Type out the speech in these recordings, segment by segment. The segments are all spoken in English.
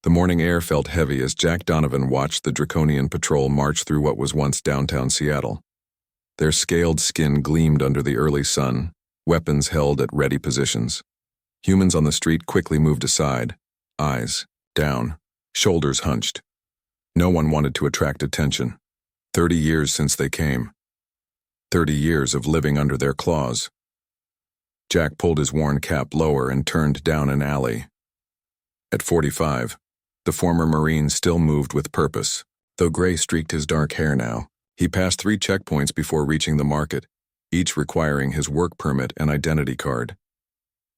The morning air felt heavy as Jack Donovan watched the Draconian patrol march through what was once downtown Seattle. Their scaled skin gleamed under the early sun, weapons held at ready positions. Humans on the street quickly moved aside, eyes down, shoulders hunched. No one wanted to attract attention. 30 years since they came. 30 years of living under their claws. Jack pulled his worn cap lower and turned down an alley. At 45, the former Marine still moved with purpose, though gray streaked his dark hair now. He passed 3 checkpoints before reaching the market, each requiring his work permit and identity card.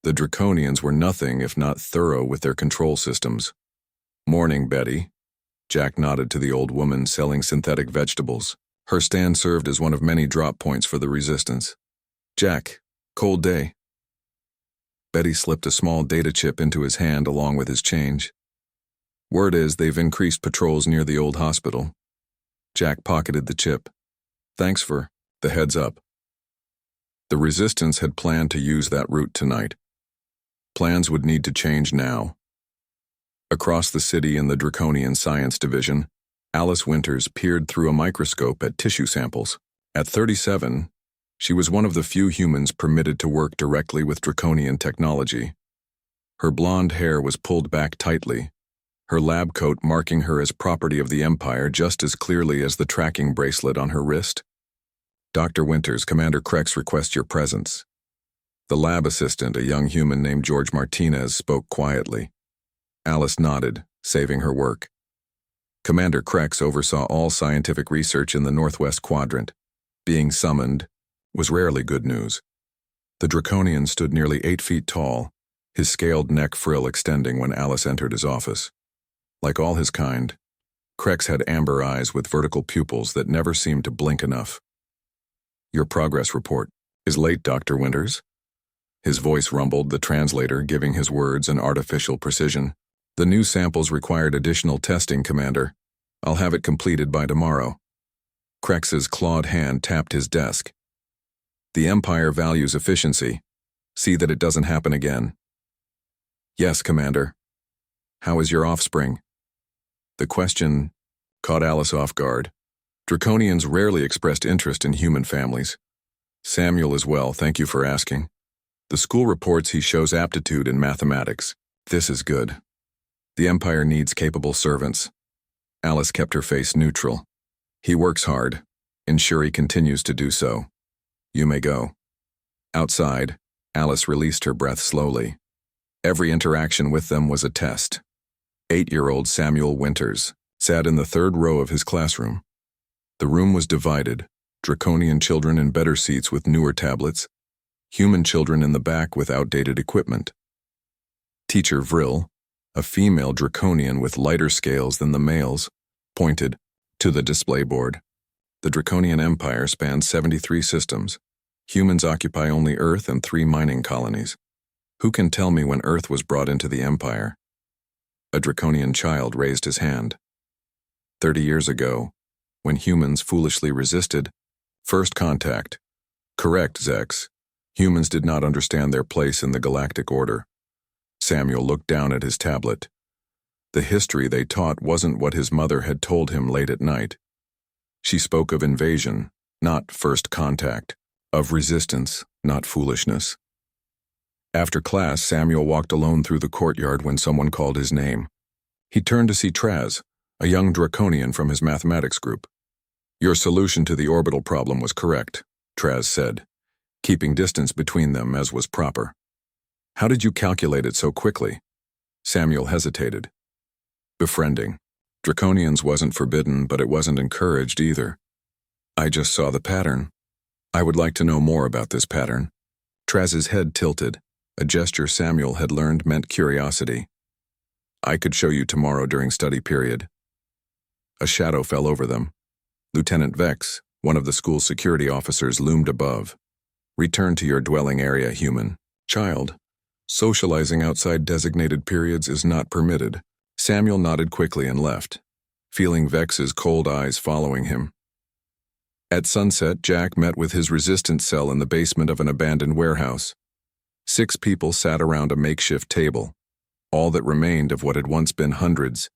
The Draconians were nothing if not thorough with their control systems. "Morning, Betty." Jack nodded to the old woman selling synthetic vegetables. Her stand served as one of many drop points for the resistance. "Jack, cold day." Betty slipped a small data chip into his hand along with his change. "Word is they've increased patrols near the old hospital." Jack pocketed the chip. "Thanks for the heads up." The resistance had planned to use that route tonight. Plans would need to change now. Across the city in the Draconian Science Division, Alice Winters peered through a microscope at tissue samples. At 37, she was one of the few humans permitted to work directly with Draconian technology. Her blonde hair was pulled back tightly, her lab coat marking her as property of the Empire just as clearly as the tracking bracelet on her wrist. "Dr. Winters, Commander Krex requests your presence." The lab assistant, a young human named George Martinez, spoke quietly. Alice nodded, saving her work. Commander Krex oversaw all scientific research in the Northwest Quadrant. Being summoned was rarely good news. The Draconian stood nearly 8 feet tall, his scaled neck frill extending when Alice entered his office. Like all his kind, Krex had amber eyes with vertical pupils that never seemed to blink enough. "Your progress report is late, Dr. Winters." His voice rumbled, the translator giving his words an artificial precision. "The new samples required additional testing, Commander. I'll have it completed by tomorrow." Krex's clawed hand tapped his desk. "The Empire values efficiency. See that it doesn't happen again." "Yes, Commander." "How is your offspring?" The question caught Alice off guard. Draconians rarely expressed interest in human families. "Samuel is well, thank you for asking. The school reports he shows aptitude in mathematics. This is good. The Empire needs capable servants." Alice kept her face neutral. "He works hard. Ensure he continues to do so. You may go." Outside, Alice released her breath slowly. Every interaction with them was a test. 8-year-old Samuel Winters sat in the 3rd row of his classroom. The room was divided, Draconian children in better seats with newer tablets, human children in the back with outdated equipment. Teacher Vril, a female Draconian with lighter scales than the males, pointed to the display board. The Draconian Empire spans 73 systems. Humans occupy only Earth and 3 mining colonies. Who can tell me when Earth was brought into the Empire? A Draconian child raised his hand. 30 years ago, when humans foolishly resisted, first contact. Correct, Zex. Humans did not understand their place in the galactic order. Samuel looked down at his tablet. The history they taught wasn't what his mother had told him late at night. She spoke of invasion, not first contact, of resistance, not foolishness. After class, Samuel walked alone through the courtyard when someone called his name. He turned to see Traz, a young Draconian from his mathematics group. "Your solution to the orbital problem was correct," Traz said, keeping distance between them as was proper. "How did you calculate it so quickly?" Samuel hesitated. "Befriending. Draconians wasn't forbidden, but it wasn't encouraged either. I just saw the pattern. I would like to know more about this pattern." Traz's head tilted, a gesture Samuel had learned meant curiosity. "I could show you tomorrow during study period." A shadow fell over them. Lieutenant Vex, one of the school's security officers, loomed above. "Return to your dwelling area, human. Child, socializing outside designated periods is not permitted." Samuel nodded quickly and left, feeling Vex's cold eyes following him. At sunset, Jack met with his resistance cell in the basement of an abandoned warehouse. 6 people sat around a makeshift table. all that remained of what had once been hundreds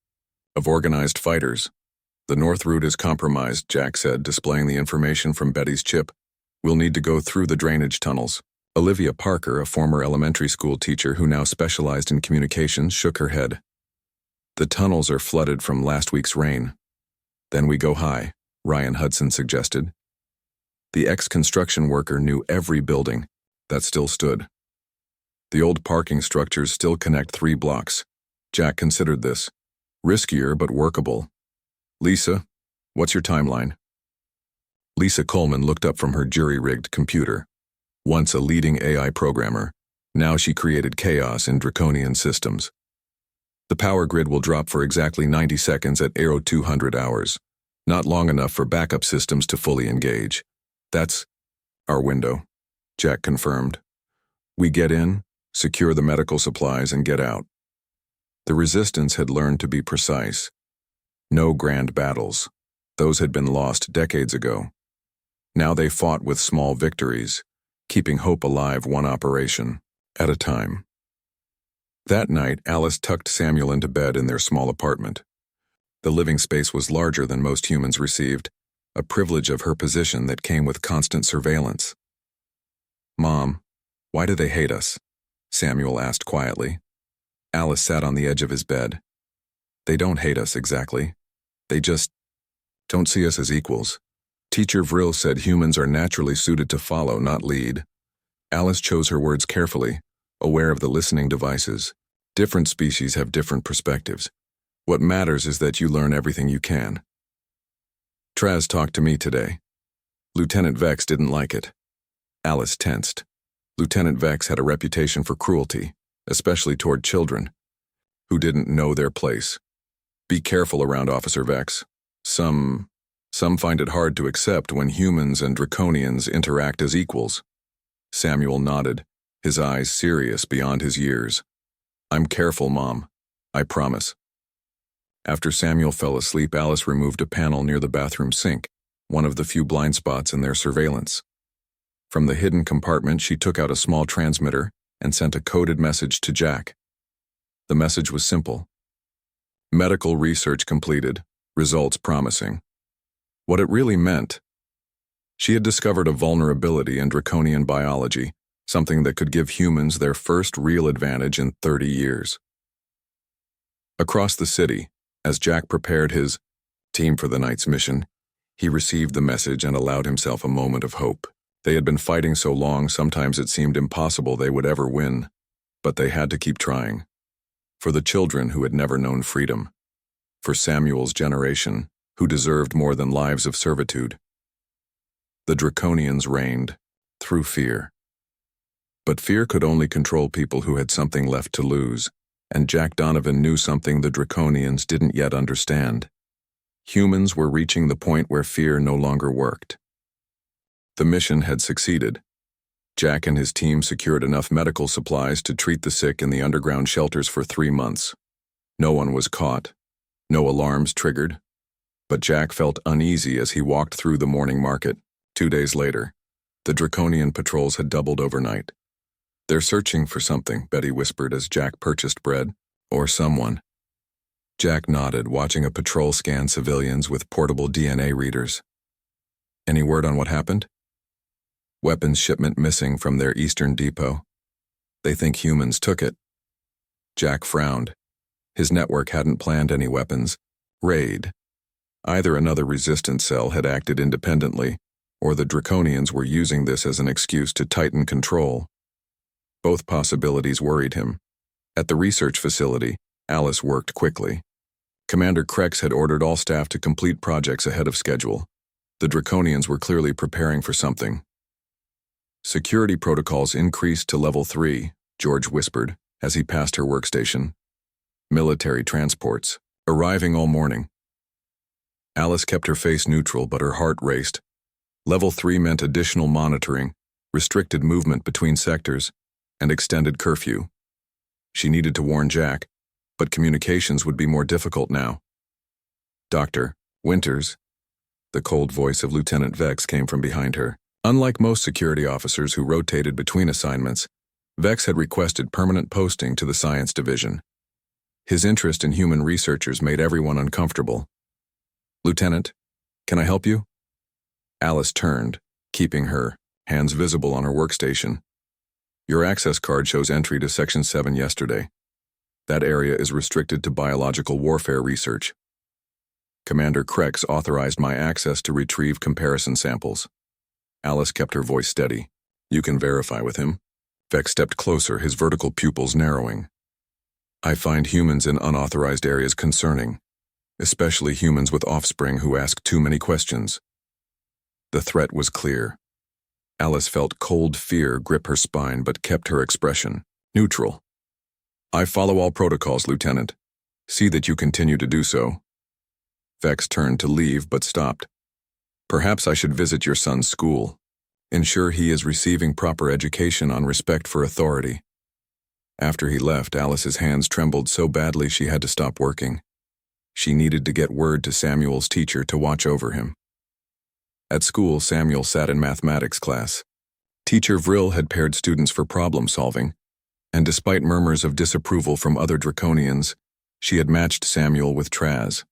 of organized fighters. The north route is compromised, Jack said, displaying the information from Betty's chip. We'll need to go through the drainage tunnels. Olivia Parker, a former elementary school teacher who now specialized in communications, shook her head. The tunnels are flooded from last week's rain. Then we go high, Ryan Hudson suggested. The ex-construction worker knew every building that still stood. The old parking structures still connect 3 blocks. Jack considered this. Riskier but workable. Lisa, what's your timeline? Lisa Coleman looked up from her jury-rigged computer. Once a leading AI programmer, now she created chaos in draconian systems. The power grid will drop for exactly 90 seconds at 200 hours. Not long enough for backup systems to fully engage. That's our window, Jack confirmed. We get in, secure the medical supplies, and get out. The resistance had learned to be precise. No grand battles. Those had been lost decades ago. Now they fought with small victories, keeping hope alive one operation at a time. That night, Alice tucked Samuel into bed in their small apartment. The living space was larger than most humans received, a privilege of her position that came with constant surveillance. Mom, why do they hate us? Samuel asked quietly. Alice sat on the edge of his bed. They don't hate us exactly. They just don't see us as equals. Teacher Vril said humans are naturally suited to follow, not lead. Alice chose her words carefully, aware of the listening devices. Different species have different perspectives. What matters is that you learn everything you can. Traz talked to me today. Lieutenant Vex didn't like it. Alice tensed. Lieutenant Vex had a reputation for cruelty, especially toward children, who didn't know their place. Be careful around Officer Vex. Some find it hard to accept when humans and draconians interact as equals. Samuel nodded, his eyes serious beyond his years. I'm careful, Mom. I promise. After Samuel fell asleep, Alice removed a panel near the bathroom sink, one of the few blind spots in their surveillance. From the hidden compartment, she took out a small transmitter and sent a coded message to Jack. The message was simple. Medical research completed, results promising. What it really meant: she had discovered a vulnerability in draconian biology, something that could give humans their first real advantage in 30 years. Across the city, as Jack prepared his team for the night's mission, he received the message and allowed himself a moment of hope. They had been fighting so long, sometimes it seemed impossible they would ever win, but they had to keep trying. For the children who had never known freedom. For Samuel's generation, who deserved more than lives of servitude. The draconians reigned, through fear. But fear could only control people who had something left to lose, and Jack Donovan knew something the draconians didn't yet understand. Humans were reaching the point where fear no longer worked. The mission had succeeded. Jack and his team secured enough medical supplies to treat the sick in the underground shelters for 3 months. No one was caught, no alarms triggered, but Jack felt uneasy as he walked through the morning market. 2 days later, the draconian patrols had doubled overnight. They're searching for something, Betty whispered as Jack purchased bread. Or someone. Jack nodded, watching a patrol scan civilians with portable DNA readers. Any word on what happened? Weapons shipment missing from their eastern depot. They think humans took it. Jack frowned. His network hadn't planned any weapons raid. Either another resistance cell had acted independently, or the draconians were using this as an excuse to tighten control. Both possibilities worried him. At the research facility, Alice worked quickly. Commander Krex had ordered all staff to complete projects ahead of schedule. The draconians were clearly preparing for something. Security protocols increased to level 3, George whispered as he passed her workstation. Military transports, arriving all morning. Alice kept her face neutral, but her heart raced. Level 3 meant additional monitoring, restricted movement between sectors, and extended curfew. She needed to warn Jack, but communications would be more difficult now. Dr. Winters. The cold voice of Lieutenant Vex came from behind her. Unlike most security officers who rotated between assignments, Vex had requested permanent posting to the Science Division. His interest in human researchers made everyone uncomfortable. "Lieutenant, can I help you?" Alice turned, keeping her hands visible on her workstation. "Your access card shows entry to Section 7 yesterday. That area is restricted to biological warfare research. Commander Krex authorized my access to retrieve comparison samples." Alice kept her voice steady. "You can verify with him." Vex stepped closer, his vertical pupils narrowing. "I find humans in unauthorized areas concerning, especially humans with offspring who ask too many questions." The threat was clear. Alice felt cold fear grip her spine but kept her expression neutral. "I follow all protocols, Lieutenant. See that you continue to do so." Vex turned to leave but stopped. "Perhaps I should visit your son's school. Ensure he is receiving proper education on respect for authority." After he left, Alice's hands trembled so badly she had to stop working. She needed to get word to Samuel's teacher to watch over him. At school, Samuel sat in mathematics class. Teacher Vril had paired students for problem solving, and despite murmurs of disapproval from other Draconians, she had matched Samuel with Traz.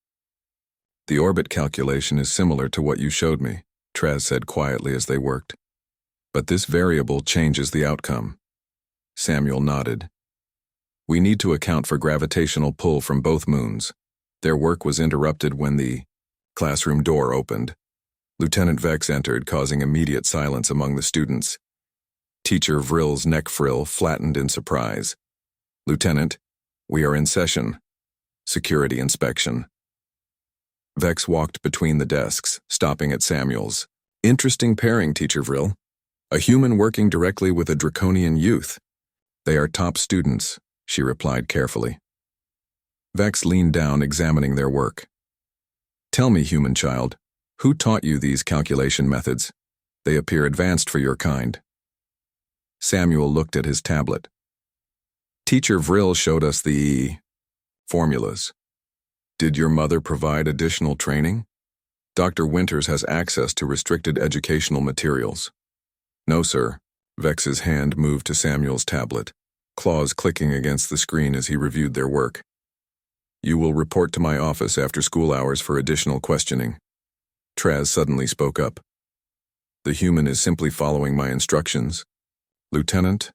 "The orbit calculation is similar to what you showed me," Traz said quietly as they worked. "But this variable changes the outcome." Samuel nodded. "We need to account for gravitational pull from both moons." Their work was interrupted when the classroom door opened. Lieutenant Vex entered, causing immediate silence among the students. Teacher Vril's neck frill flattened in surprise. "Lieutenant, we are in session. Security inspection." Vex walked between the desks, stopping at Samuel's. "Interesting pairing, Teacher Vril. A human working directly with a Draconian youth." "They are top students," she replied carefully. Vex leaned down, examining their work. "Tell me, human child, who taught you these calculation methods? They appear advanced for your kind." Samuel looked at his tablet. "Teacher Vril showed us the formulas. Did your mother provide additional training? Dr. Winters has access to restricted educational materials." "No, sir." Vex's hand moved to Samuel's tablet, claws clicking against the screen as he reviewed their work. "You will report to my office after school hours for additional questioning." Traz suddenly spoke up. "The human is simply following my instructions. Lieutenant,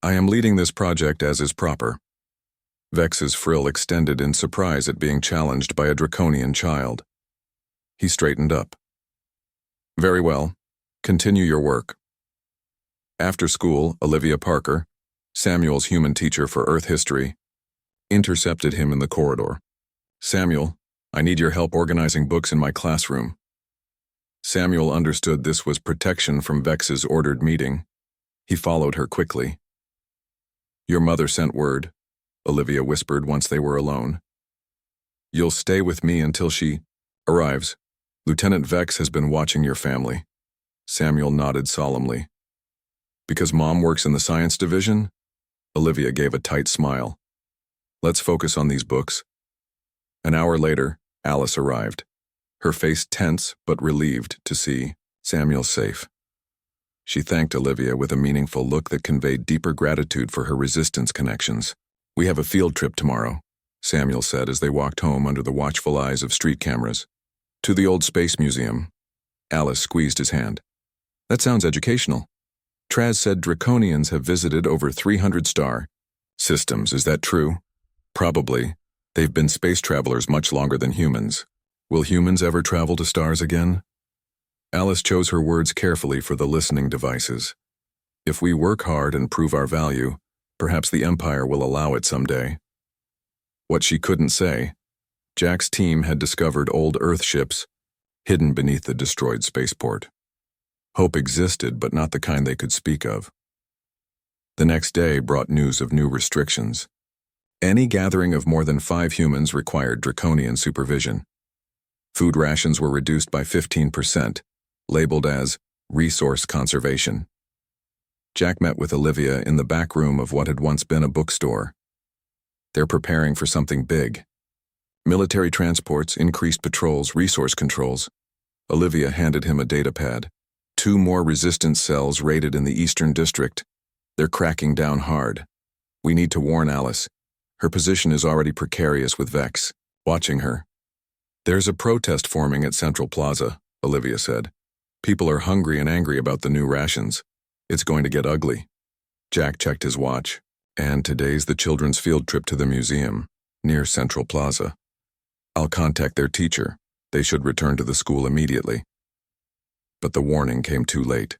I am leading this project as is proper." Vex's frill extended in surprise at being challenged by a Draconian child. He straightened up. "Very well. Continue your work." After school, Olivia Parker, Samuel's human teacher for Earth history, intercepted him in the corridor. "Samuel, I need your help organizing books in my classroom." Samuel understood this was protection from Vex's ordered meeting. He followed her quickly. "Your mother sent word," Olivia whispered once they were alone. "You'll stay with me until she arrives. Lieutenant Vex has been watching your family." Samuel nodded solemnly. "Because Mom works in the science division?" Olivia gave a tight smile. "Let's focus on these books." An hour later, Alice arrived, her face tense but relieved to see Samuel safe. She thanked Olivia with a meaningful look that conveyed deeper gratitude for her resistance connections. "We have a field trip tomorrow," Samuel said as they walked home under the watchful eyes of street cameras. "To the old space museum." Alice squeezed his hand. "That sounds educational. Traz said Draconians have visited over 300 star systems. Is that true?" "Probably. They've been space travelers much longer than humans. Will humans ever travel to stars again?" Alice chose her words carefully for the listening devices. "If we work hard and prove our value, perhaps the Empire will allow it someday." What she couldn't say, Jack's team had discovered old Earth ships hidden beneath the destroyed spaceport. Hope existed, but not the kind they could speak of. The next day brought news of new restrictions. Any gathering of more than 5 humans required Draconian supervision. Food rations were reduced by 15%, labeled as resource conservation. Jack met with Olivia in the back room of what had once been a bookstore. They're preparing for something big. Military transports, increased patrols, resource controls. Olivia handed him a datapad. 2 more resistance cells raided in the Eastern District. They're cracking down hard. We need to warn Alice. Her position is already precarious with Vex, watching her. There's a protest forming at Central Plaza, Olivia said. People are hungry and angry about the new rations. It's going to get ugly. Jack checked his watch. And today's the children's field trip to the museum, near Central Plaza. I'll contact their teacher. They should return to the school immediately. But the warning came too late.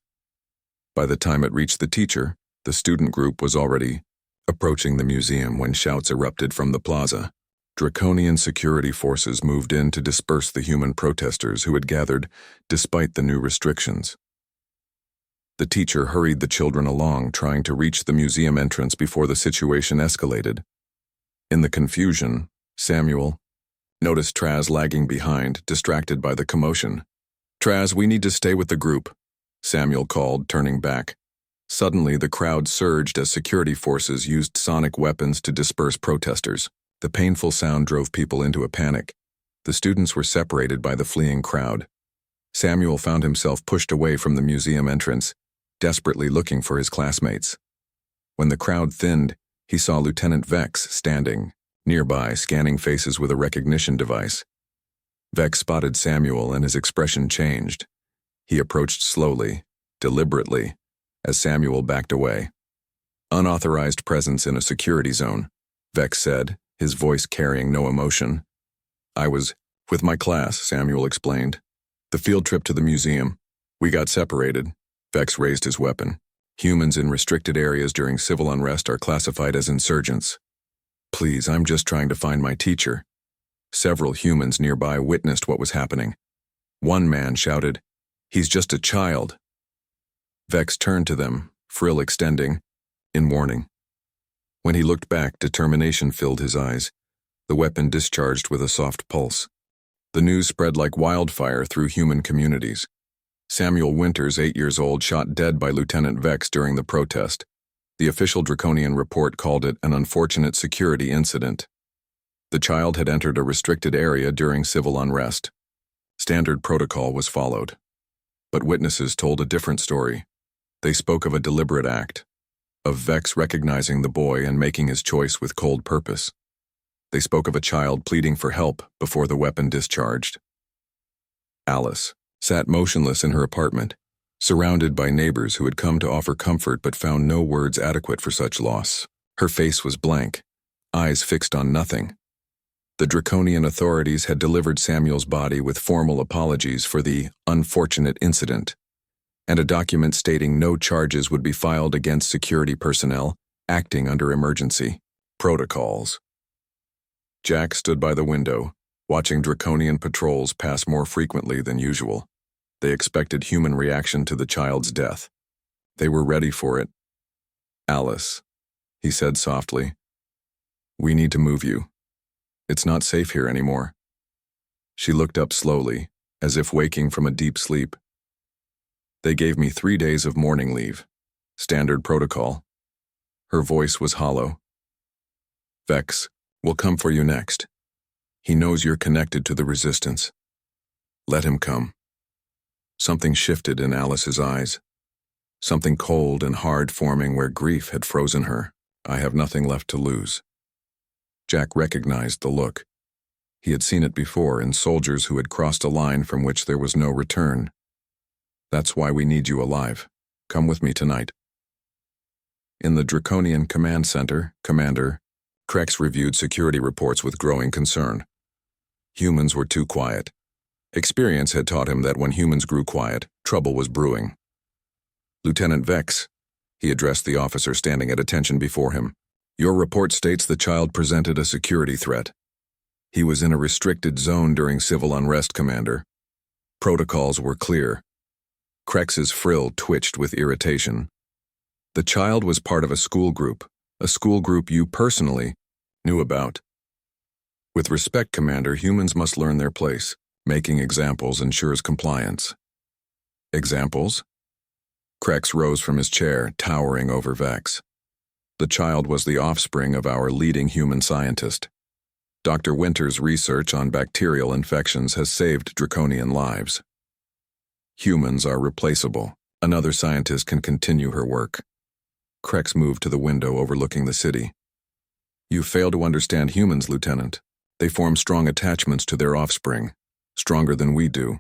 By the time it reached the teacher, the student group was already approaching the museum when shouts erupted from the plaza. Draconian security forces moved in to disperse the human protesters who had gathered despite the new restrictions. The teacher hurried the children along, trying to reach the museum entrance before the situation escalated. In the confusion, Samuel noticed Traz lagging behind, distracted by the commotion. "Traz, we need to stay with the group," Samuel called, turning back. Suddenly, the crowd surged as security forces used sonic weapons to disperse protesters. The painful sound drove people into a panic. The students were separated by the fleeing crowd. Samuel found himself pushed away from the museum entrance, desperately looking for his classmates. When the crowd thinned, he saw Lieutenant Vex standing nearby, scanning faces with a recognition device. Vex spotted Samuel and his expression changed. He approached slowly, deliberately, as Samuel backed away. "Unauthorized presence in a security zone," Vex said, his voice carrying no emotion. "I was with my class," Samuel explained. "The field trip to the museum. We got separated." Vex raised his weapon. "Humans in restricted areas during civil unrest are classified as insurgents. Please, I'm just trying to find my teacher." Several humans nearby witnessed what was happening. One man shouted, "He's just a child." Vex turned to them, frill extending, in warning. When he looked back, determination filled his eyes. The weapon discharged with a soft pulse. The news spread like wildfire through human communities. Samuel Winters, 8 years old, shot dead by Lieutenant Vex during the protest. The official Draconian report called it an unfortunate security incident. The child had entered a restricted area during civil unrest. Standard protocol was followed. But witnesses told a different story. They spoke of a deliberate act, of Vex recognizing the boy and making his choice with cold purpose. They spoke of a child pleading for help before the weapon discharged. Alice sat motionless in her apartment, surrounded by neighbors who had come to offer comfort but found no words adequate for such loss. Her face was blank, eyes fixed on nothing. The Draconian authorities had delivered Samuel's body with formal apologies for the unfortunate incident, and a document stating no charges would be filed against security personnel acting under emergency protocols. Jack stood by the window, watching Draconian patrols pass more frequently than usual. They expected human reaction to the child's death. They were ready for it. "Alice," he said softly, "we need to move you. It's not safe here anymore." She looked up slowly, as if waking from a deep sleep. "They gave me 3 days of mourning leave. Standard protocol." Her voice was hollow. "Vex will come for you next. He knows you're connected to the resistance. Let him come." Something shifted in Alice's eyes. Something cold and hard forming where grief had frozen her. "I have nothing left to lose." Jack recognized the look. He had seen it before in soldiers who had crossed a line from which there was no return. "That's why we need you alive. Come with me tonight." In the Draconian Command Center, Commander Krex reviewed security reports with growing concern. Humans were too quiet. Experience had taught him that when humans grew quiet, trouble was brewing. "Lieutenant Vex," he addressed the officer standing at attention before him, "your report states the child presented a security threat. He was in a restricted zone during civil unrest, Commander. Protocols were clear." Krex's frill twitched with irritation. "The child was part of a school group you personally knew about." "With respect, Commander, humans must learn their place. Making examples ensures compliance." "Examples?" Krex rose from his chair, towering over Vex. "The child was the offspring of our leading human scientist. Dr. Winter's research on bacterial infections has saved Draconian lives. Humans are replaceable. Another scientist can continue her work." Krex moved to the window overlooking the city. You fail to understand humans, Lieutenant. They form strong attachments to their offspring, stronger than we do.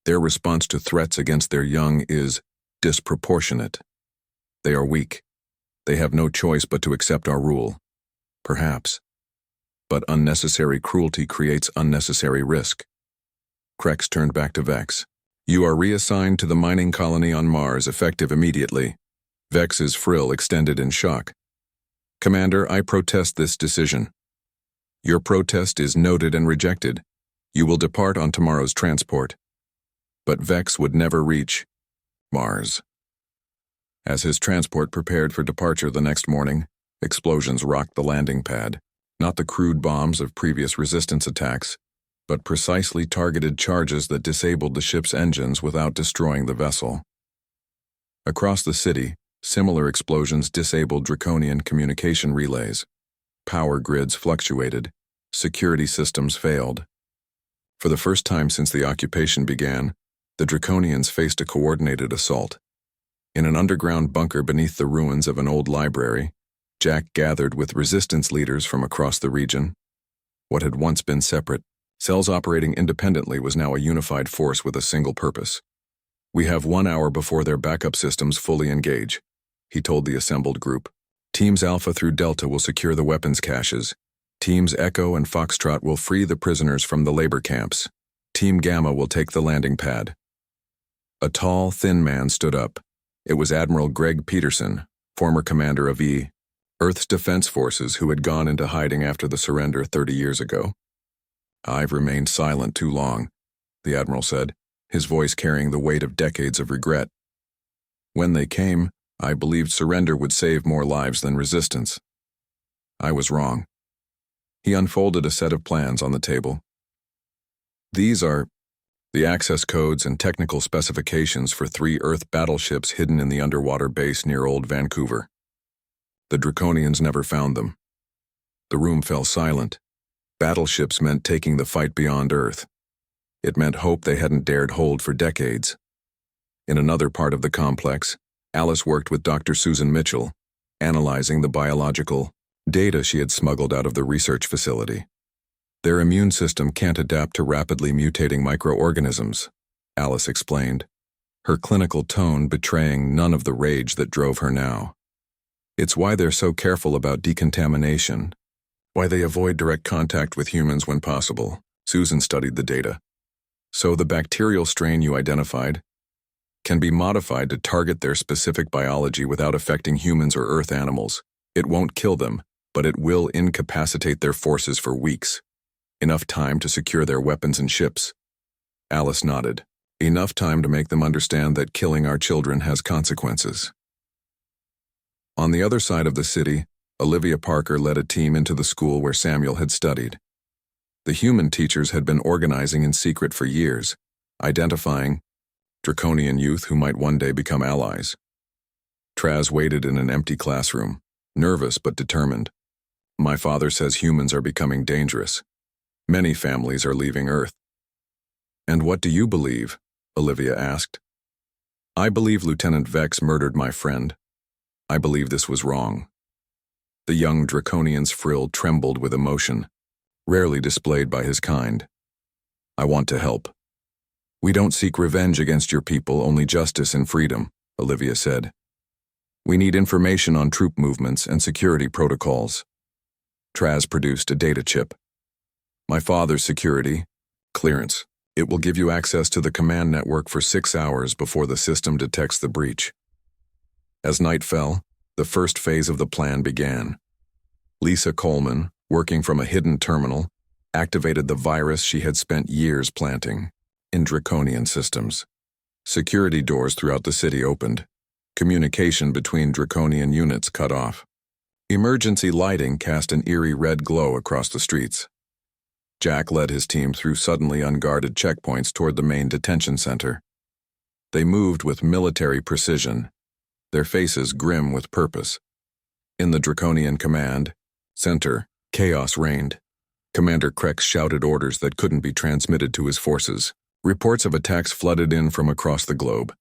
Their response to threats against their young is disproportionate. They are weak. They have no choice but to accept our rule. Perhaps. But unnecessary cruelty creates unnecessary risk. Krex turned back to Vex. You are reassigned to the mining colony on Mars, effective immediately. Vex's frill extended in shock. Commander, I protest this decision. Your protest is noted and rejected. You will depart on tomorrow's transport. But Vex would never reach Mars. As his transport prepared for departure the next morning, explosions rocked the landing pad. Not the crude bombs of previous resistance attacks, but precisely targeted charges that disabled the ship's engines without destroying the vessel. Across the city, similar explosions disabled draconian communication relays. Power grids fluctuated. Security systems failed. For the first time since the occupation began, the draconians faced a coordinated assault. In an underground bunker beneath the ruins of an old library, Jack gathered with resistance leaders from across the region. What had once been separate cells operating independently was now a unified force with a single purpose. We have 1 hour before their backup systems fully engage, he told the assembled group. Teams Alpha through Delta will secure the weapons caches. Teams Echo and Foxtrot will free the prisoners from the labor camps. Team Gamma will take the landing pad. A tall, thin man stood up. It was Admiral Greg Peterson, former commander of Earth's Defense Forces, who had gone into hiding after the surrender 30 years ago. I've remained silent too long, the Admiral said, his voice carrying the weight of decades of regret. When they came, I believed surrender would save more lives than resistance. I was wrong. He unfolded a set of plans on the table. These are the access codes and technical specifications for 3 Earth battleships hidden in the underwater base near Old Vancouver. The Draconians never found them. The room fell silent. Battleships meant taking the fight beyond Earth. It meant hope they hadn't dared hold for decades. In another part of the complex, Alice worked with Dr. Susan Mitchell, analyzing the biological data she had smuggled out of the research facility. Their immune system can't adapt to rapidly mutating microorganisms, Alice explained, her clinical tone betraying none of the rage that drove her now. It's why they're so careful about decontamination, why they avoid direct contact with humans when possible. Susan studied the data. So the bacterial strain you identified can be modified to target their specific biology without affecting humans or Earth animals. It won't kill them, but it will incapacitate their forces for weeks. Enough time to secure their weapons and ships. Alice nodded. Enough time to make them understand that killing our children has consequences. On the other side of the city, Olivia Parker led a team into the school where Samuel had studied. The human teachers had been organizing in secret for years, identifying draconian youth who might one day become allies. Traz waited in an empty classroom, nervous but determined. My father says humans are becoming dangerous. Many families are leaving Earth. And what do you believe? Olivia asked. I believe Lieutenant Vex murdered my friend. I believe this was wrong. The young draconian's frill trembled with emotion, rarely displayed by his kind. I want to help. We don't seek revenge against your people, only justice and freedom, Olivia said. We need information on troop movements and security protocols. Traz produced a data chip. My father's security clearance. It will give you access to the command network for 6 hours before the system detects the breach. As night fell, the first phase of the plan began. Lisa Coleman, working from a hidden terminal, activated the virus she had spent years planting in draconian systems. Security doors throughout the city opened. Communication between draconian units cut off. Emergency lighting cast an eerie red glow across the streets. Jack led his team through suddenly unguarded checkpoints toward the main detention center. They moved with military precision, their faces grim with purpose. In the draconian command center, chaos reigned. Commander Krex shouted orders that couldn't be transmitted to his forces. Reports of attacks flooded in from across the globe.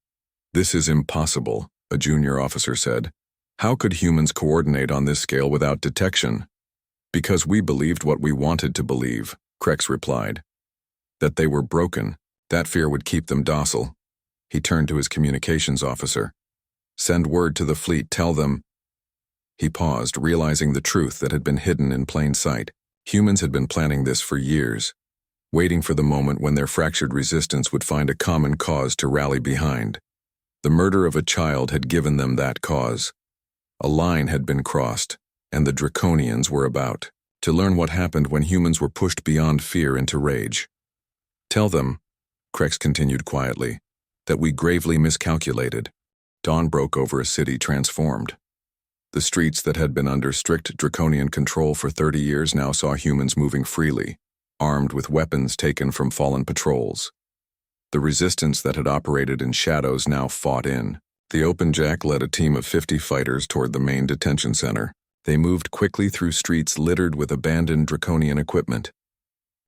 This is impossible, a junior officer said. How could humans coordinate on this scale without detection? Because we believed what we wanted to believe, Krex replied. That they were broken, that fear would keep them docile. He turned to his communications officer. Send word to the fleet, tell them. He paused, realizing the truth that had been hidden in plain sight. Humans had been planning this for years, waiting for the moment when their fractured resistance would find a common cause to rally behind. The murder of a child had given them that cause. A line had been crossed, and the Draconians were about to learn what happened when humans were pushed beyond fear into rage. Tell them, Krex continued quietly, that we gravely miscalculated. Dawn broke over a city transformed. The streets that had been under strict Draconian control for 30 years now saw humans moving freely, armed with weapons taken from fallen patrols. The resistance that had operated in shadows now fought in. The Open Jack led a team of 50 fighters toward the main detention center. They moved quickly through streets littered with abandoned Draconian equipment.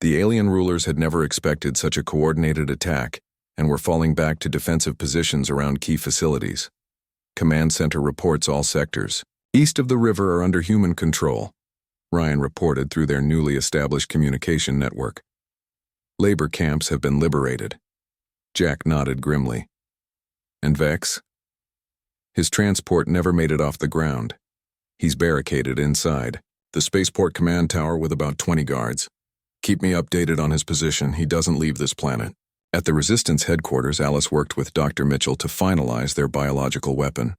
The alien rulers had never expected such a coordinated attack and were falling back to defensive positions around key facilities. Command Center reports all sectors east of the river are under human control, Ryan reported through their newly established communication network. Labor camps have been liberated. Jack nodded grimly. And Vex? His transport never made it off the ground. He's barricaded inside the spaceport command tower with about 20 guards. Keep me updated on his position. He doesn't leave this planet. At the Resistance headquarters, Alice worked with Dr. Mitchell to finalize their biological weapon.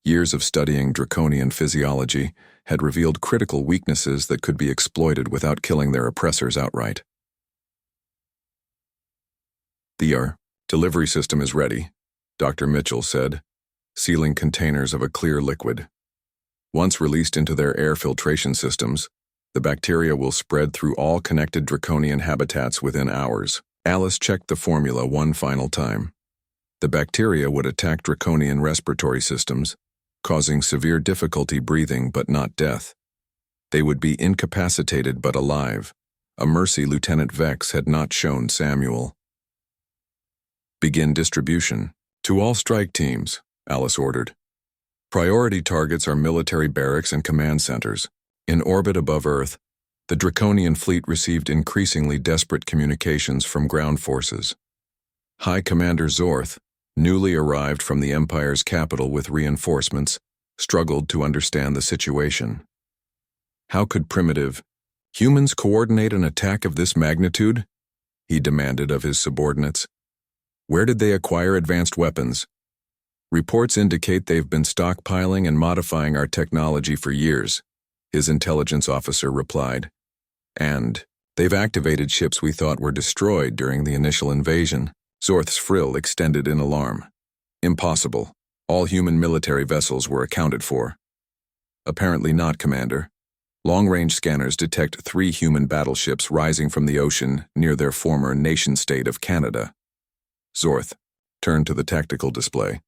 Years of studying Draconian physiology had revealed critical weaknesses that could be exploited without killing their oppressors outright. The delivery system is ready, Dr. Mitchell said, sealing containers of a clear liquid. Once released into their air filtration systems, the bacteria will spread through all connected Draconian habitats within hours. Alice checked the formula one final time. The bacteria would attack Draconian respiratory systems, causing severe difficulty breathing but not death. They would be incapacitated but alive, a mercy Lieutenant Vex had not shown Samuel. Begin distribution. To all strike teams, Alice ordered. Priority targets are military barracks and command centers. In orbit above Earth, the Draconian fleet received increasingly desperate communications from ground forces. High Commander Zorth, newly arrived from the Empire's capital with reinforcements, struggled to understand the situation. How could primitive humans coordinate an attack of this magnitude? He demanded of his subordinates. Where did they acquire advanced weapons? Reports indicate they've been stockpiling and modifying our technology for years, his intelligence officer replied. And they've activated ships we thought were destroyed during the initial invasion. Zorth's frill extended in alarm. Impossible. All human military vessels were accounted for. Apparently not, Commander. Long-range scanners detect 3 human battleships rising from the ocean near their former nation-state of Canada. Zorth turned to the tactical display.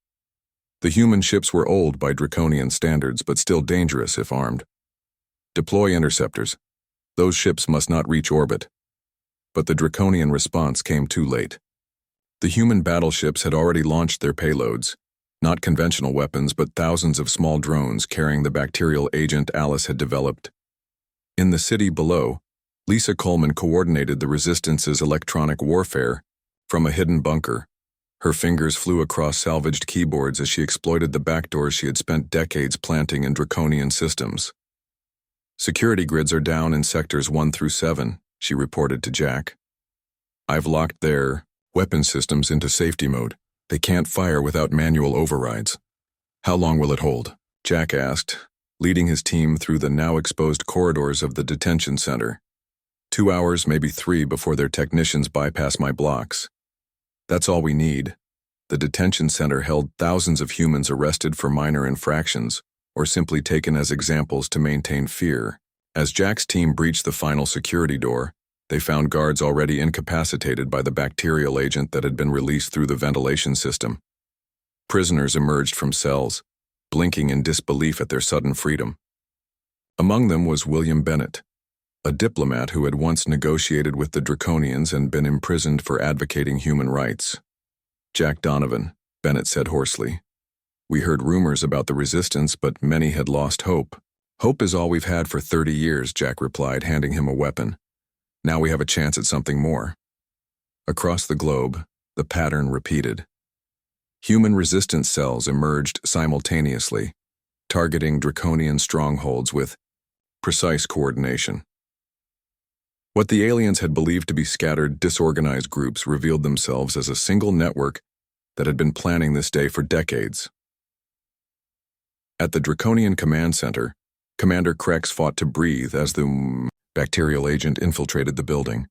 The human ships were old by Draconian standards, but still dangerous if armed. Deploy interceptors. Those ships must not reach orbit. But the Draconian response came too late. The human battleships had already launched their payloads, not conventional weapons, but thousands of small drones carrying the bacterial agent Alice had developed. In the city below, Lisa Coleman coordinated the Resistance's electronic warfare from a hidden bunker. Her fingers flew across salvaged keyboards as she exploited the backdoors she had spent decades planting in Draconian systems. Security grids are down in sectors 1 through 7, she reported to Jack. I've locked their weapon systems into safety mode. They can't fire without manual overrides. How long will it hold? Jack asked, leading his team through the now exposed corridors of the detention center. 2 hours, maybe 3, before their technicians bypass my blocks. That's all we need. The detention center held thousands of humans arrested for minor infractions, or simply taken as examples to maintain fear. As Jack's team breached the final security door, they found guards already incapacitated by the bacterial agent that had been released through the ventilation system. Prisoners emerged from cells, blinking in disbelief at their sudden freedom. Among them was William Bennett, a diplomat who had once negotiated with the Draconians and been imprisoned for advocating human rights. Jack Donovan, Bennett said hoarsely. We heard rumors about the resistance, but many had lost hope. Hope is all we've had for 30 years, Jack replied, handing him a weapon. Now we have a chance at something more. Across the globe, the pattern repeated. Human resistance cells emerged simultaneously, targeting draconian strongholds with precise coordination. What the aliens had believed to be scattered, disorganized groups revealed themselves as a single network that had been planning this day for decades. At the Draconian Command Center, Commander Krex fought to breathe as the bacterial agent infiltrated the building.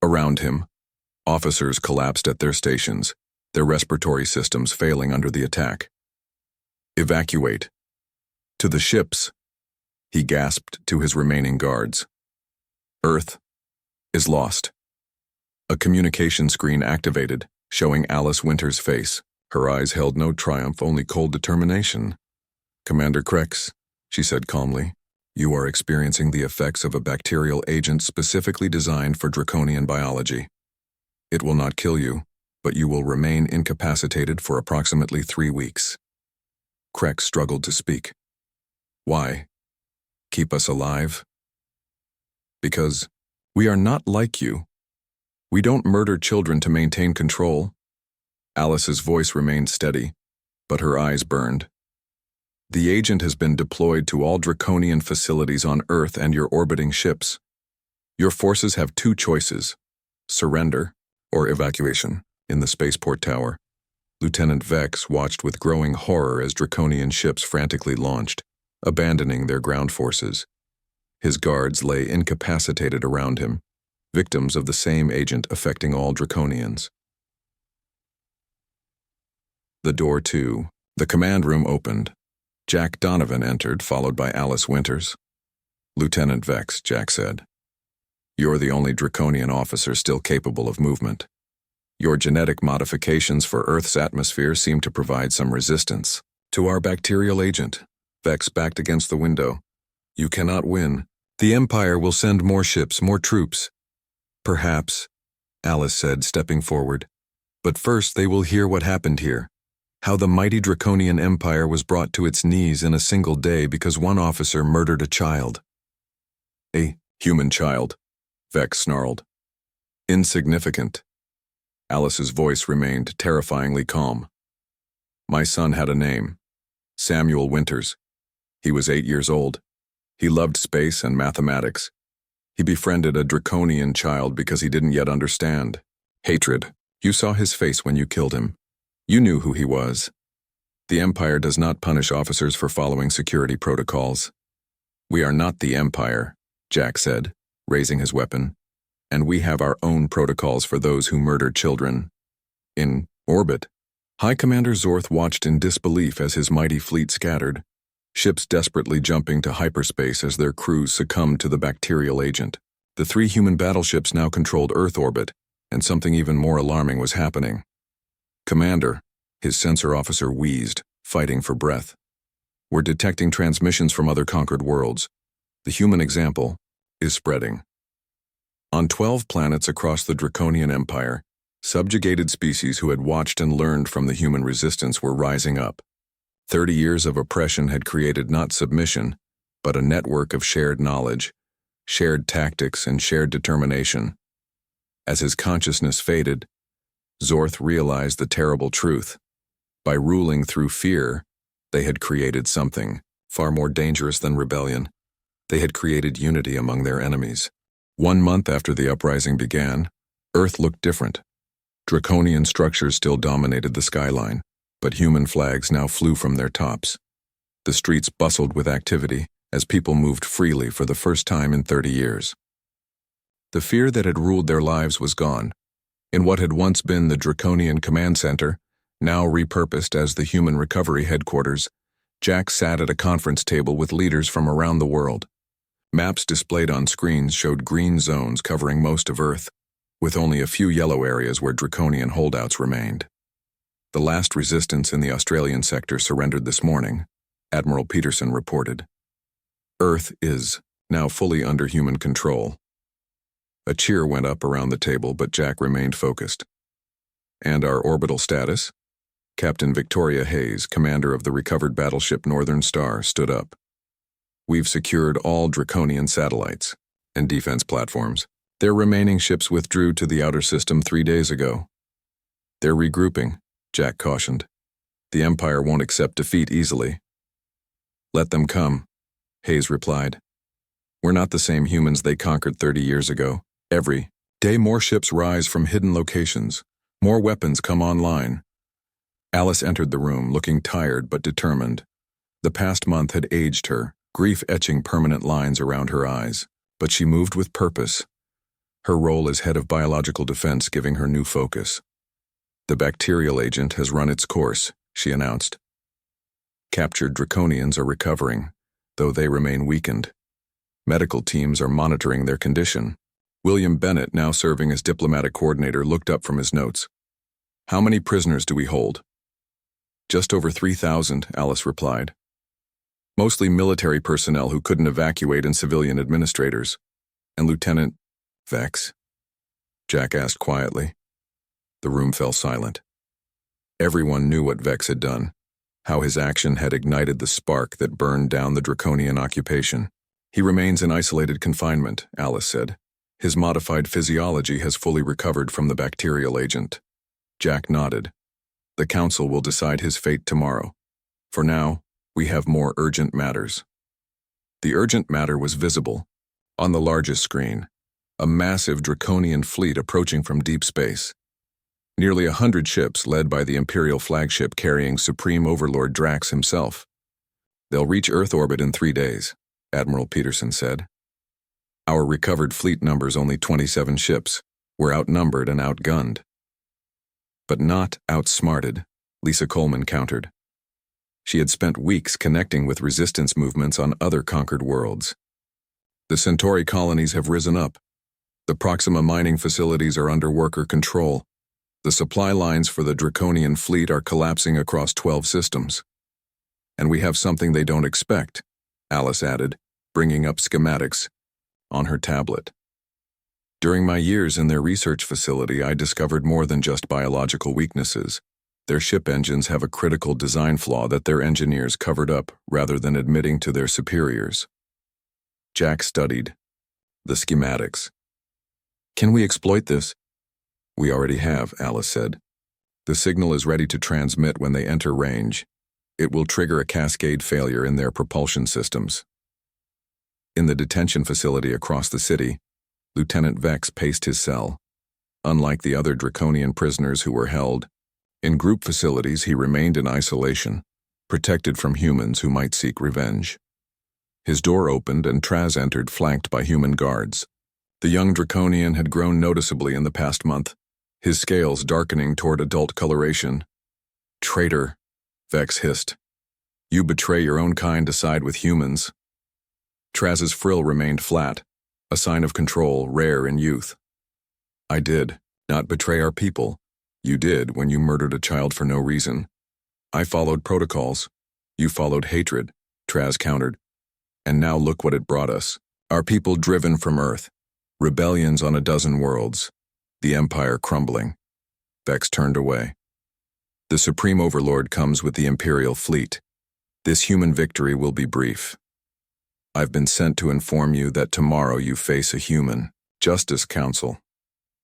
Around him, officers collapsed at their stations, their respiratory systems failing under the attack. Evacuate. To the ships, he gasped to his remaining guards. Earth is lost. A communication screen activated, showing Alice Winter's face. Her eyes held no triumph, only cold determination. Commander Krex, she said calmly, you are experiencing the effects of a bacterial agent specifically designed for draconian biology. It will not kill you, but you will remain incapacitated for approximately 3 weeks. Krex struggled to speak. Why? Keep us alive? Because we are not like you. We don't murder children to maintain control. Alice's voice remained steady, but her eyes burned. The agent has been deployed to all draconian facilities on Earth and your orbiting ships. Your forces have 2 choices: surrender or evacuation. In the spaceport tower, Lieutenant Vex watched with growing horror as draconian ships frantically launched, abandoning their ground forces. His guards lay incapacitated around him, victims of the same agent affecting all draconians. The door to the command room opened. Jack Donovan entered, followed by Alice Winters. Lieutenant Vex, Jack said. You're the only draconian officer still capable of movement. Your genetic modifications for Earth's atmosphere seem to provide some resistance to our bacterial agent. Vex backed against the window. You cannot win. The Empire will send more ships, more troops. Perhaps, Alice said, stepping forward. But first they will hear what happened here. How the mighty draconian empire was brought to its knees in a single day because one officer murdered a child. A human child, Vex snarled. Insignificant. Alice's voice remained terrifyingly calm. My son had a name. Samuel Winters. He was 8 years old. He loved space and mathematics. He befriended a draconian child because he didn't yet understand. Hatred. You saw his face when you killed him. You knew who he was. The Empire does not punish officers for following security protocols. We are not the Empire, Jack said, raising his weapon, and we have our own protocols for those who murder children. In orbit, High Commander Zorth watched in disbelief as his mighty fleet scattered, ships desperately jumping to hyperspace as their crews succumbed to the bacterial agent. The 3 human battleships now controlled Earth orbit, and something even more alarming was happening. Commander, his sensor officer wheezed, fighting for breath. We're detecting transmissions from other conquered worlds. The human example is spreading. On 12 planets across the Draconian Empire, subjugated species who had watched and learned from the human resistance were rising up. 30 years of oppression had created not submission, but a network of shared knowledge, shared tactics, and shared determination. As his consciousness faded, Zorth realized the terrible truth. By ruling through fear, they had created something far more dangerous than rebellion. They had created unity among their enemies. 1 month after the uprising began, Earth looked different. Draconian structures still dominated the skyline, but human flags now flew from their tops. The streets bustled with activity as people moved freely for the first time in 30 years. The fear that had ruled their lives was gone. In what had once been the Draconian Command Center, now repurposed as the Human Recovery Headquarters, Jack sat at a conference table with leaders from around the world. Maps displayed on screens showed green zones covering most of Earth, with only a few yellow areas where Draconian holdouts remained. The last resistance in the Australian sector surrendered this morning, Admiral Peterson reported. Earth is now fully under human control. A cheer went up around the table, but Jack remained focused. And our orbital status? Captain Victoria Hayes, commander of the recovered battleship Northern Star, stood up. We've secured all Draconian satellites and defense platforms. Their remaining ships withdrew to the outer system 3 days ago. They're regrouping, Jack cautioned. The Empire won't accept defeat easily. Let them come, Hayes replied. We're not the same humans they conquered 30 years ago. Every day more ships rise from hidden locations. More weapons come online. Alice entered the room, looking tired but determined. The past month had aged her, grief etching permanent lines around her eyes. But she moved with purpose. Her role as head of biological defense giving her new focus. The bacterial agent has run its course, she announced. Captured Draconians are recovering, though they remain weakened. Medical teams are monitoring their condition. William Bennett, now serving as diplomatic coordinator, looked up from his notes. How many prisoners do we hold? Just over 3,000, Alice replied. Mostly military personnel who couldn't evacuate and civilian administrators. And Lieutenant Vex? Jack asked quietly. The room fell silent. Everyone knew what Vex had done, how his action had ignited the spark that burned down the Draconian occupation. He remains in isolated confinement, Alice said. His modified physiology has fully recovered from the bacterial agent. Jack nodded. The Council will decide his fate tomorrow. For now, we have more urgent matters. The urgent matter was visible. On the largest screen, a massive Draconian fleet approaching from deep space. Nearly 100 ships led by the Imperial flagship carrying Supreme Overlord Drax himself. They'll reach Earth orbit in 3 days, Admiral Peterson said. Our recovered fleet numbers only 27 ships. We're outnumbered and outgunned. But not outsmarted, Lisa Coleman countered. She had spent weeks connecting with resistance movements on other conquered worlds. The Centauri colonies have risen up. The Proxima mining facilities are under worker control. The supply lines for the Draconian fleet are collapsing across 12 systems. And we have something they don't expect, Alice added, bringing up schematics on her tablet. During my years in their research facility, I discovered more than just biological weaknesses. Their ship engines have a critical design flaw that their engineers covered up rather than admitting to their superiors. Jack studied the schematics. Can we exploit this? We already have, Alice said. The signal is ready to transmit when they enter range. It will trigger a cascade failure in their propulsion systems. In the detention facility across the city, Lieutenant Vex paced his cell. Unlike the other Draconian prisoners who were held, in group facilities he remained in isolation, protected from humans who might seek revenge. His door opened and Traz entered, flanked by human guards. The young Draconian had grown noticeably in the past month, his scales darkening toward adult coloration. Traitor, Vex hissed. You betray your own kind to side with humans. Traz's frill remained flat, a sign of control rare in youth. I did not betray our people. You did when you murdered a child for no reason. I followed protocols. You followed hatred, Traz countered. And now look what it brought us. Our people driven from Earth. Rebellions on a dozen worlds. The Empire crumbling. Vex turned away. The Supreme Overlord comes with the Imperial fleet. This human victory will be brief. I've been sent to inform you that tomorrow you face a human Justice Council,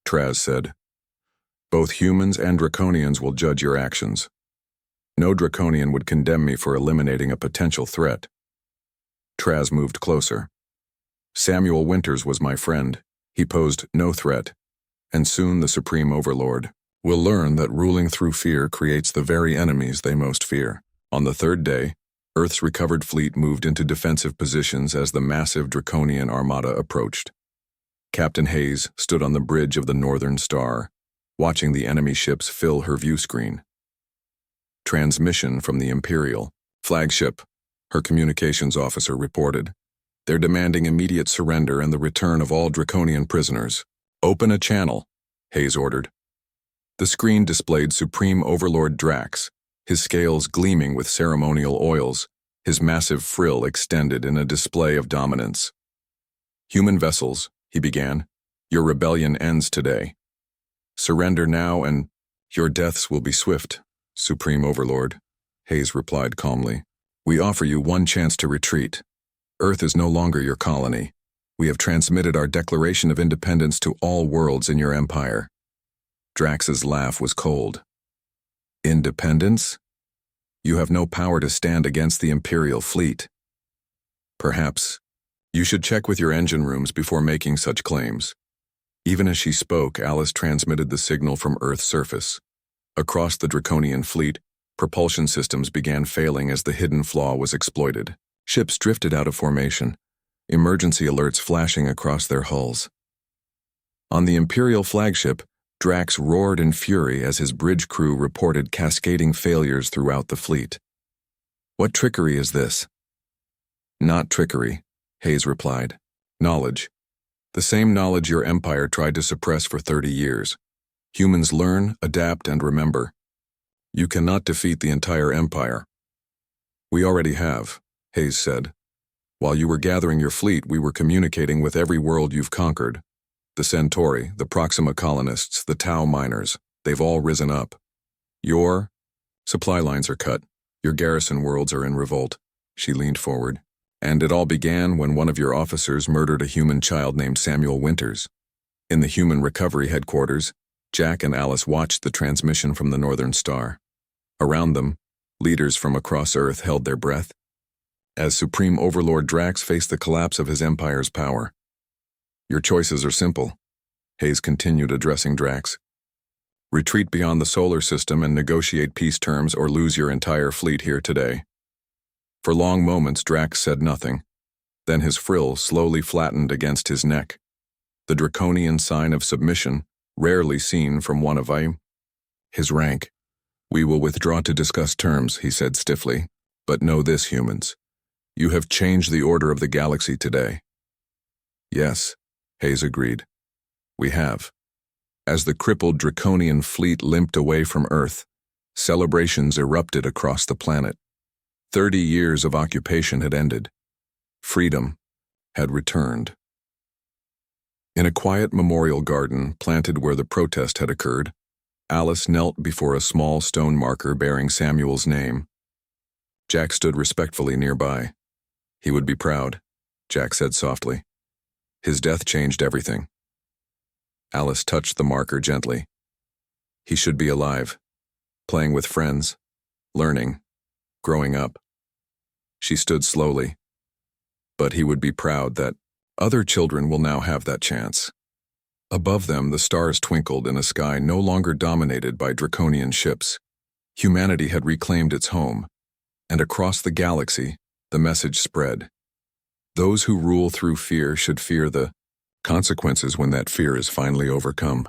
Traz said. Both humans and Draconians will judge your actions. No Draconian would condemn me for eliminating a potential threat. Traz moved closer. Samuel Winters was my friend. He posed no threat. And soon the Supreme Overlord will learn that ruling through fear creates the very enemies they most fear. On the third day, Earth's recovered fleet moved into defensive positions as the massive Draconian armada approached. Captain Hayes stood on the bridge of the Northern Star, watching the enemy ships fill her view screen. Transmission from the Imperial flagship, her communications officer reported. They're demanding immediate surrender and the return of all Draconian prisoners. Open a channel, Hayes ordered. The screen displayed Supreme Overlord Drax, his scales gleaming with ceremonial oils, his massive frill extended in a display of dominance. Human vessels, he began, your rebellion ends today. Surrender now and your deaths will be swift, Supreme Overlord, Hayes replied calmly. We offer you one chance to retreat. Earth is no longer your colony. We have transmitted our Declaration of Independence to all worlds in your empire. Drax's laugh was cold. Independence? You have no power to stand against the Imperial fleet. Perhaps you should check with your engine rooms before making such claims. Even as she spoke, Alice transmitted the signal from Earth's surface. Across the Draconian fleet, propulsion systems began failing as the hidden flaw was exploited. Ships drifted out of formation, emergency alerts flashing across their hulls. On the Imperial flagship, Drax roared in fury as his bridge crew reported cascading failures throughout the fleet. What trickery is this? Not trickery, Hayes replied. Knowledge. The same knowledge your empire tried to suppress for 30 years. Humans learn, adapt, and remember. You cannot defeat the entire empire. We already have, Hayes said. While you were gathering your fleet, we were communicating with every world you've conquered. The Centauri, the Proxima colonists, the Tau miners, they've all risen up. Your supply lines are cut. Your garrison worlds are in revolt. She leaned forward. And it all began when one of your officers murdered a human child named Samuel Winters. In the human recovery headquarters, Jack and Alice watched the transmission from the Northern Star. Around them, leaders from across Earth held their breath, as Supreme Overlord Drax faced the collapse of his empire's power. Your choices are simple, Hayes continued addressing Drax. Retreat beyond the solar system and negotiate peace terms or lose your entire fleet here today. For long moments, Drax said nothing. Then his frill slowly flattened against his neck. The draconian sign of submission, rarely seen from one of his rank. We will withdraw to discuss terms, he said stiffly. But know this, humans. You have changed the order of the galaxy today. Yes, Hayes agreed. We have. As the crippled draconian fleet limped away from Earth, celebrations erupted across the planet. 30 years of occupation had ended. Freedom had returned. In a quiet memorial garden planted where the protest had occurred, Alice knelt before a small stone marker bearing Samuel's name. Jack stood respectfully nearby. He would be proud, Jack said softly. His death changed everything. Alice touched the marker gently. He should be alive, playing with friends, learning, growing up. She stood slowly. But he would be proud that other children will now have that chance. Above them, the stars twinkled in a sky no longer dominated by draconian ships. Humanity had reclaimed its home, and across the galaxy, the message spread. Those who rule through fear should fear the consequences when that fear is finally overcome.